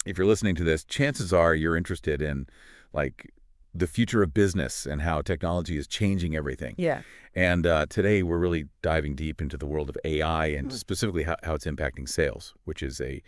if you're listening to this, chances are you're interested in like the future of business and how technology is changing everything. Yeah. And today we're really diving deep into the world of AI and specifically how it's impacting sales, which is a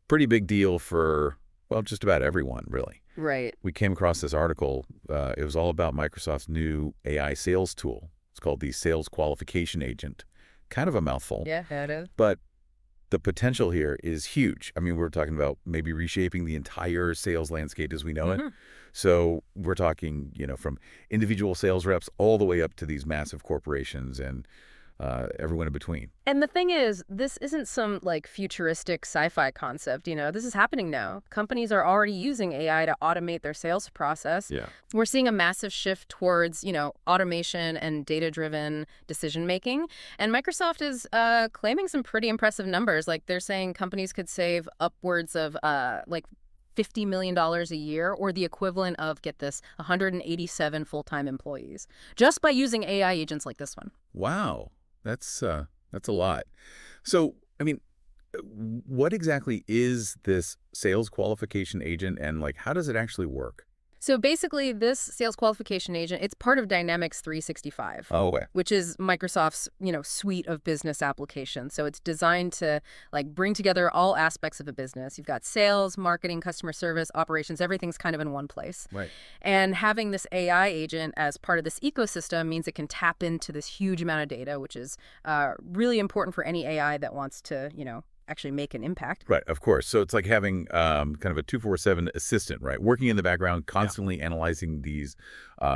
pretty big deal for, well, just about everyone, really. Right. We came across this article. It was all about Microsoft's new AI sales tool. It's called the Sales Qualification Agent. Kind of a mouthful. Yeah, it is. But the potential here is huge. I mean, we're talking about maybe reshaping the entire sales landscape as we know it. So we're talking, from individual sales reps all the way up to these massive corporations and everyone in between. And the thing is, this isn't some like futuristic sci-fi concept, this is happening now. Companies are already using AI to automate their sales process. Yeah. We're seeing a massive shift towards, automation and data-driven decision-making. And Microsoft is claiming some pretty impressive numbers. Like they're saying companies could save upwards of $50 million a year, or the equivalent of, get this, 187 full-time employees, just by using AI agents like this one. Wow. That's a lot. So, I mean, what exactly is this sales qualification agent and how does it actually work? So basically, this sales qualification agent, it's part of Dynamics 365, Okay. which is Microsoft's, suite of business applications. So it's designed to bring together all aspects of a business. You've got sales, marketing, customer service, operations, everything's kind of in one place. Right. And having this AI agent as part of this ecosystem means it can tap into this huge amount of data, which is really important for any AI that wants to, actually make an impact. Right, of course. So it's like having kind of a 24/7 assistant, right? Working in the background, constantly analyzing these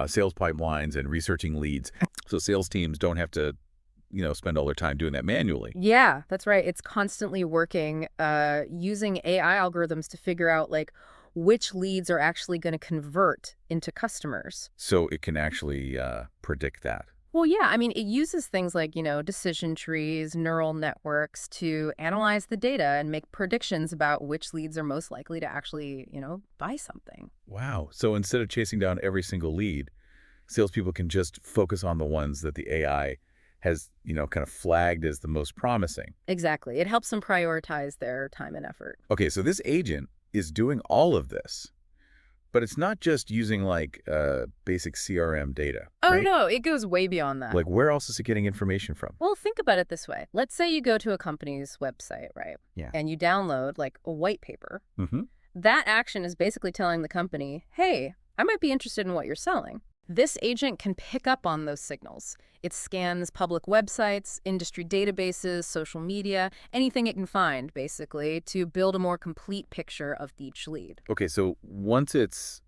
sales pipelines and researching leads. So sales teams don't have to, spend all their time doing that manually. Yeah, that's right. It's constantly working using AI algorithms to figure out which leads are actually going to convert into customers. So it can actually predict that. Well, yeah, I mean, it uses things like, decision trees, neural networks to analyze the data and make predictions about which leads are most likely to actually, buy something. Wow. So instead of chasing down every single lead, salespeople can just focus on the ones that the AI has, kind of flagged as the most promising. Exactly. It helps them prioritize their time and effort. Okay, so this agent is doing all of this. But it's not just using basic CRM data, Oh, right? no, it goes way beyond that. Where else is it getting information from? Well, think about it this way. Let's say you go to a company's website, right? Yeah. And you download a white paper. Mm-hmm. That action is basically telling the company, hey, I might be interested in what you're selling. This agent can pick up on those signals. It scans public websites, industry databases, social media, anything it can find, basically, to build a more complete picture of each lead. Okay, so once it's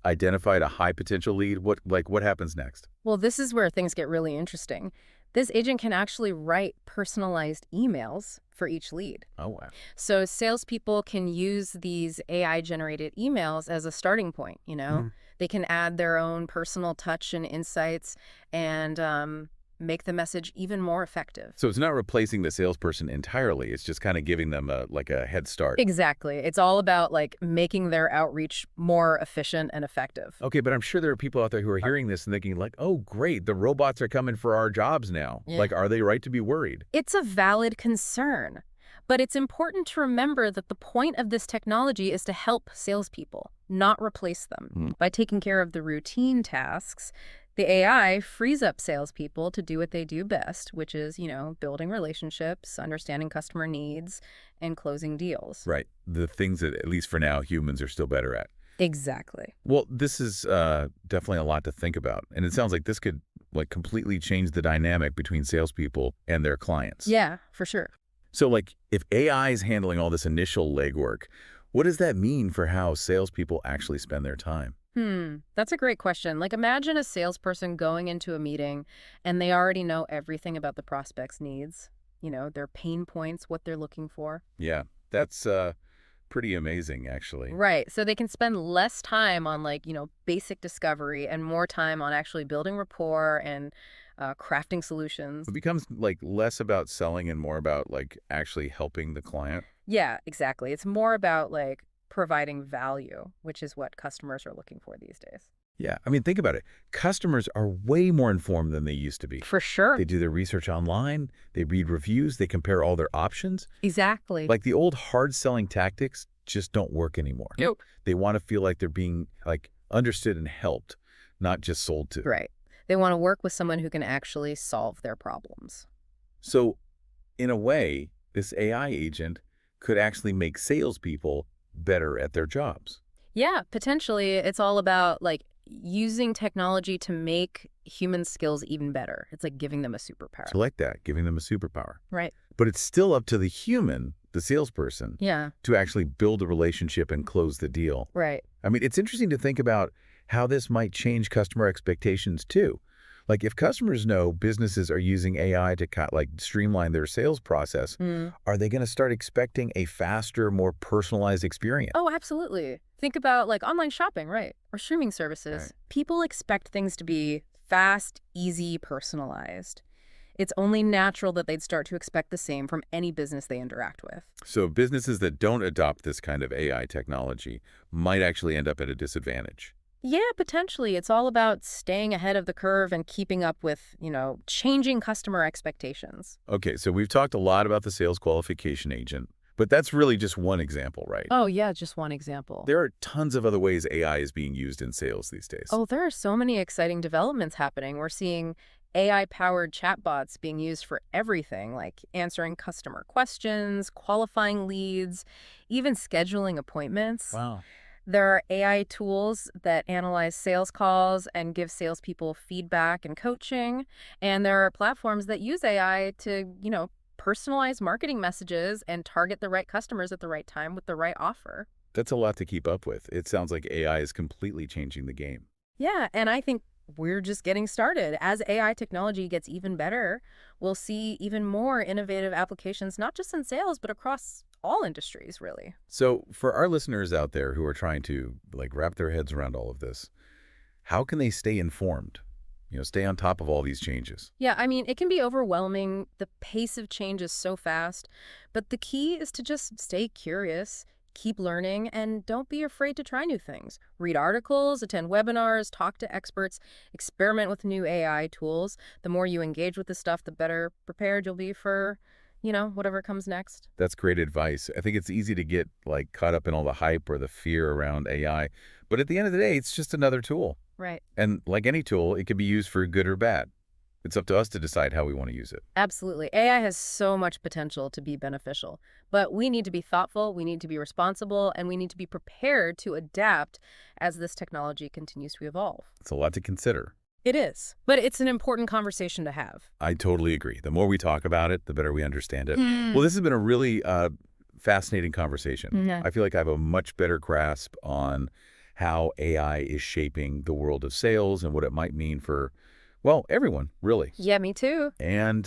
identified a high potential lead, what happens next? Well, this is where things get really interesting. This agent can actually write personalized emails for each lead. Oh, wow. So salespeople can use these AI-generated emails as a starting point, They can add their own personal touch and insights and make the message even more effective. So it's not replacing the salesperson entirely. It's just kind of giving them a head start. Exactly. It's all about making their outreach more efficient and effective. Okay, but I'm sure there are people out there who are hearing this and thinking oh, great, the robots are coming for our jobs now. Yeah. Are they right to be worried? It's a valid concern. But it's important to remember that the point of this technology is to help salespeople, not replace them. By taking care of the routine tasks, the AI frees up salespeople to do what they do best, which is, building relationships, understanding customer needs, and closing deals. Right. The things that, at least for now, humans are still better at. Exactly. Well, this is definitely a lot to think about. And it sounds like this could completely change the dynamic between salespeople and their clients. Yeah, for sure. So if AI is handling all this initial legwork, what does that mean for how salespeople actually spend their time? That's a great question. Imagine a salesperson going into a meeting and they already know everything about the prospect's needs, their pain points, what they're looking for. Yeah, that's pretty amazing, actually. Right. So they can spend less time on basic discovery and more time on actually building rapport and crafting solutions. It becomes less about selling and more about actually helping the client. Yeah, exactly. It's more about providing value, which is what customers are looking for these days. Yeah, I mean, think about it. Customers are way more informed than they used to be. For sure. They do their research online, they read reviews, they compare all their options. Exactly. Like the old hard selling tactics just don't work anymore. Nope. They want to feel like they're being understood and helped, not just sold to. Right. They want to work with someone who can actually solve their problems. So in a way, this AI agent could actually make salespeople better at their jobs. Yeah, potentially it's all about like using technology to make human skills even better. It's like giving them a superpower. So like that, giving them a superpower. Right. But it's still up to the human, the salesperson, Yeah. to actually build a relationship and close the deal. Right. I mean, it's interesting to think about how this might change customer expectations too. Like if customers know businesses are using AI to streamline their sales process, Mm. are they going to start expecting a faster, more personalized experience? Oh, absolutely. Think about like online shopping, right? Or streaming services. Right. People expect things to be fast, easy, personalized. It's only natural that they'd start to expect the same from any business they interact with. So businesses that don't adopt this kind of AI technology might actually end up at a disadvantage. Yeah, potentially. It's all about staying ahead of the curve and keeping up with, changing customer expectations. Okay, so we've talked a lot about the sales qualification agent, but that's really just one example, right? Oh, yeah, just one example. There are tons of other ways AI is being used in sales these days. Oh, there are so many exciting developments happening. We're seeing AI-powered chatbots being used for everything, like answering customer questions, qualifying leads, even scheduling appointments. Wow. There are AI tools that analyze sales calls and give salespeople feedback and coaching. And there are platforms that use AI to, personalize marketing messages and target the right customers at the right time with the right offer. That's a lot to keep up with. It sounds like AI is completely changing the game. Yeah, and I think we're just getting started. As AI technology gets even better, we'll see even more innovative applications, not just in sales, but across all industries, really. So for our listeners out there who are trying to wrap their heads around all of this, how can they stay informed? Stay on top of all these changes. Yeah, I mean, it can be overwhelming. The pace of change is so fast, but the key is to just stay curious, keep learning, and don't be afraid to try new things. Read articles, attend webinars, talk to experts, experiment with new AI tools. The more you engage with this stuff, the better prepared you'll be for, whatever comes next. That's great advice. I think it's easy to get caught up in all the hype or the fear around AI, but at the end of the day, it's just another tool. Right. And like any tool, it can be used for good or bad. It's up to us to decide how we want to use it. Absolutely. AI has so much potential to be beneficial, but we need to be thoughtful, we need to be responsible, and we need to be prepared to adapt as this technology continues to evolve. It's a lot to consider. It is, but it's an important conversation to have. I totally agree. The more we talk about it, the better we understand it. Mm. Well, this has been a really fascinating conversation. Yeah. I feel like I have a much better grasp on how AI is shaping the world of sales and what it might mean for, well, everyone, really. Yeah, me too. And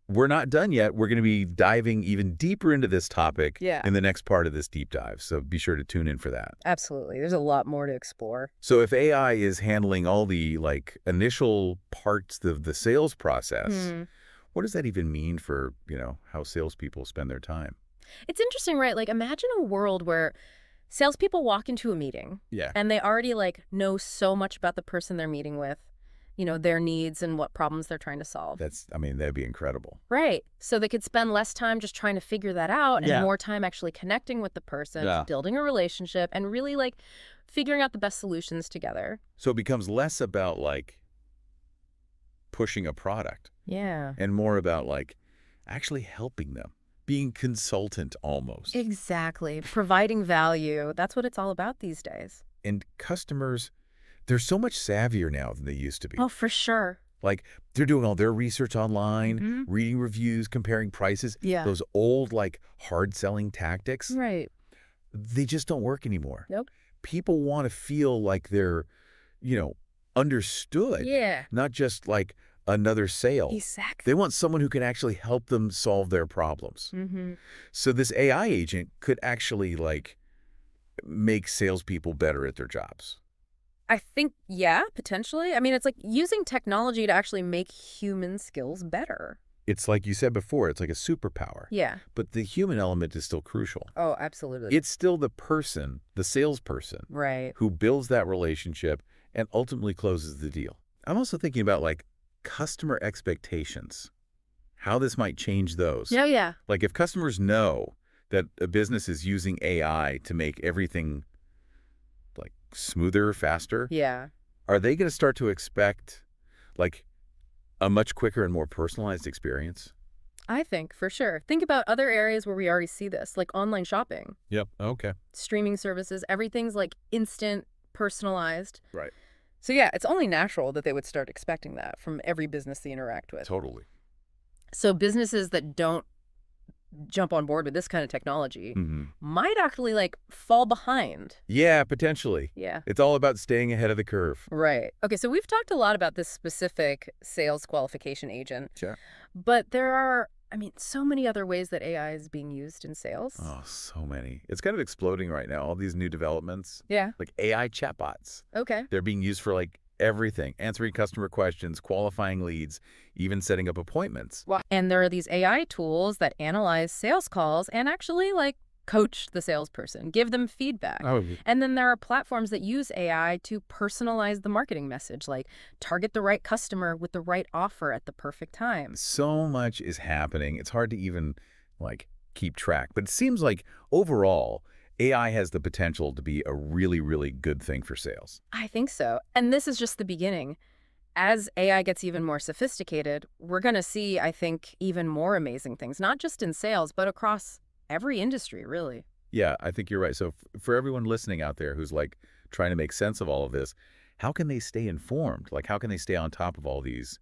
we're not done yet. We're going to be diving even deeper into this topic Yeah. in the next part of this deep dive. So be sure to tune in for that. Absolutely. There's a lot more to explore. So if AI is handling all the initial parts of the sales process, what does that even mean for, how salespeople spend their time? It's interesting, right? Like, imagine a world where salespeople walk into a meeting Yeah. and they already know so much about the person they're meeting with, their needs and what problems they're trying to solve. That'd be incredible. Right. So they could spend less time just trying to figure that out Yeah. and more time actually connecting with the person, Yeah. building a relationship, and really figuring out the best solutions together. So it becomes less about pushing a product Yeah. and more about actually helping them, being consultant almost. Exactly. Providing value. That's what it's all about these days. And customers, they're so much savvier now than they used to be. Oh, for sure. They're doing all their research online, Mhm. reading reviews, comparing prices. Yeah. Those old hard selling tactics, Right. they just don't work anymore. Nope. People want to feel like they're, understood, Yeah. not just another sale. Exactly. They want someone who can actually help them solve their problems. Mm-hmm. So this AI agent could actually make salespeople better at their jobs. I think, yeah, potentially. I mean, it's using technology to actually make human skills better. It's like you said before, it's like a superpower. Yeah. But the human element is still crucial. Oh, absolutely. It's still the person, the salesperson, Right. who builds that relationship and ultimately closes the deal. I'm also thinking about like customer expectations, how this might change those. Yeah, yeah. Like if customers know that a business is using AI to make everything like smoother, faster, Yeah. are they going to start to expect like a much quicker and more personalized experience? I think, for sure. Think about other areas where we already see this, like online shopping, Yep. Okay. streaming services, everything's like instant, personalized. Right. So yeah, it's only natural that they would start expecting that from every business they interact with. Totally. So businesses that don't jump on board with this kind of technology might actually like fall behind. Yeah, potentially. Yeah. It's all about staying ahead of the curve. Right. Okay, so we've talked a lot about this specific sales qualification agent, Sure. but there are, I mean, so many other ways that AI is being used in sales. Oh, so many. It's kind of exploding right now. All these new developments, Yeah. like AI chatbots. Okay. They're being used for like everything, answering customer questions, qualifying leads, even setting up appointments. Wow. And there are these AI tools that analyze sales calls and actually like coach the salesperson, give them feedback. Oh, And then there are platforms that use AI to personalize the marketing message, like target the right customer with the right offer at the perfect time. so much is happening. It's hard to even like keep track. But it seems like overall, AI has the potential to be a really, really good thing for sales. I think so. And this is just the beginning. As AI gets even more sophisticated, we're going to see, I think, even more amazing things, not just in sales, but across every industry, really. Yeah, I think you're right. So for everyone listening out there who's like trying to make sense of all of this, how can they stay informed? Like how can they stay on top of all these,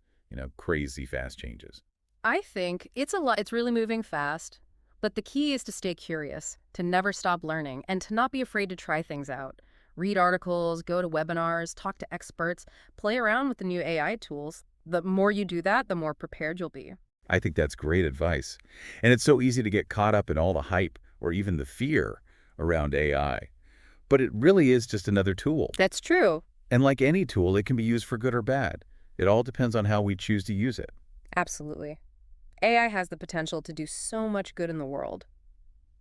crazy fast changes? I think it's a lot. It's really moving fast, but the key is to stay curious, to never stop learning, and to not be afraid to try things out. Read articles, go to webinars, talk to experts, play around with the new AI tools. The more you do that, the more prepared you'll be. I think that's great advice. And it's so easy to get caught up in all the hype or even the fear around AI. But it really is just another tool. That's true. And like any tool, it can be used for good or bad. It all depends on how we choose to use it. Absolutely. AI has the potential to do so much good in the world.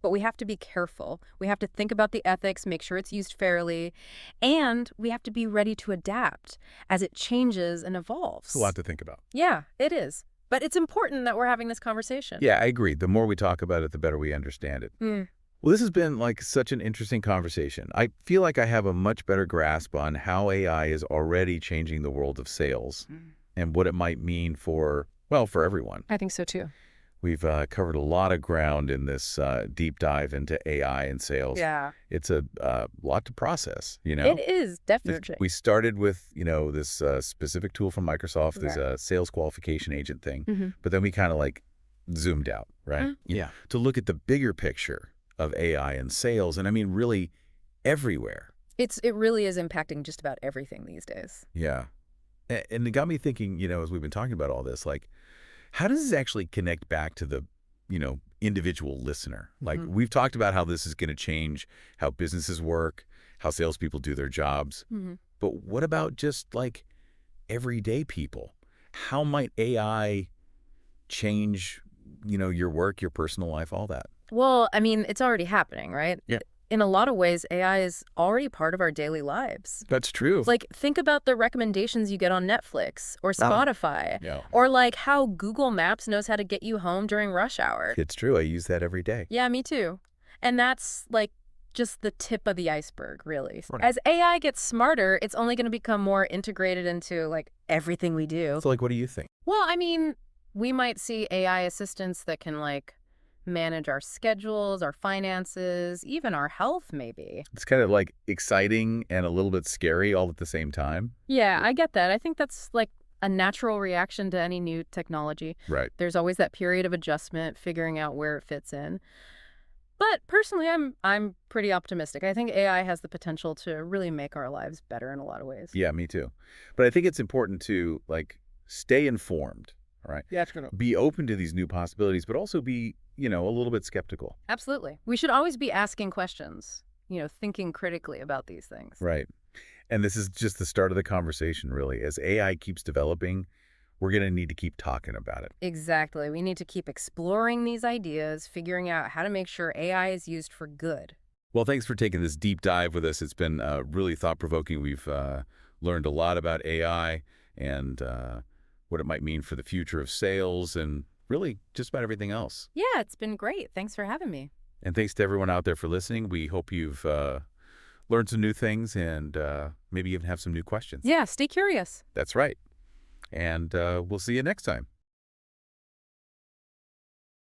But we have to be careful. We have to think about the ethics, make sure it's used fairly, and we have to be ready to adapt as it changes and evolves. It's a lot to think about. Yeah, it is. But it's important that we're having this conversation. Yeah, I agree. The more we talk about it, the better we understand it. Mm. Well, this has been like such an interesting conversation. I feel like I have a much better grasp on how AI is already changing the world of sales and what it might mean for, well, for everyone. I think so too. We've covered a lot of ground in this deep dive into AI and sales. Yeah. It's a lot to process, It is, definitely. We started with, this specific tool from Microsoft, Right. this sales qualification agent thing, Mhm. but then we kind of like zoomed out, right? Yeah. To look at the bigger picture of AI and sales, and I mean really everywhere. It really is impacting just about everything these days. Yeah. And it got me thinking, as we've been talking about all this, like, how does this actually connect back to the, individual listener? Like, we've talked about how this is going to change how businesses work, how salespeople do their jobs. But what about just like everyday people? How might AI change, your work, your personal life, all that? Well, I mean, it's already happening, right? Yeah. In a lot of ways, AI is already part of our daily lives. That's true. Like, think about the recommendations you get on Netflix or Spotify, Yeah. or like how Google Maps knows how to get you home during rush hour. It's true. I use that every day. Yeah, me too. And that's like just the tip of the iceberg, really. Right. As AI gets smarter, it's only going to become more integrated into like everything we do. So, like, what do you think? Well, I mean, we might see AI assistants that can like manage our schedules, our finances, even our health, maybe. It's kind of like exciting and a little bit scary all at the same time. Yeah, I get that. I think that's like a natural reaction to any new technology. Right. There's always that period of adjustment, figuring out where it fits in. But personally, I'm pretty optimistic. I think AI has the potential to really make our lives better in a lot of ways. Yeah, me too. But I think it's important to like stay informed, all right? Yeah, it's going to. Be open to these new possibilities, but also be, a little bit skeptical. Absolutely. We should always be asking questions, thinking critically about these things. Right. And this is just the start of the conversation, really. As AI keeps developing, we're going to need to keep talking about it. Exactly. We need to keep exploring these ideas, figuring out how to make sure AI is used for good. Well, thanks for taking this deep dive with us. It's been really thought-provoking. We've Learned a lot about AI and what it might mean for the future of sales and really just about everything else. Yeah, it's been great. Thanks for having me. And thanks to everyone out there for listening. We hope you've learned some new things and maybe even have some new questions. Yeah, stay curious. That's right. And we'll see you next time.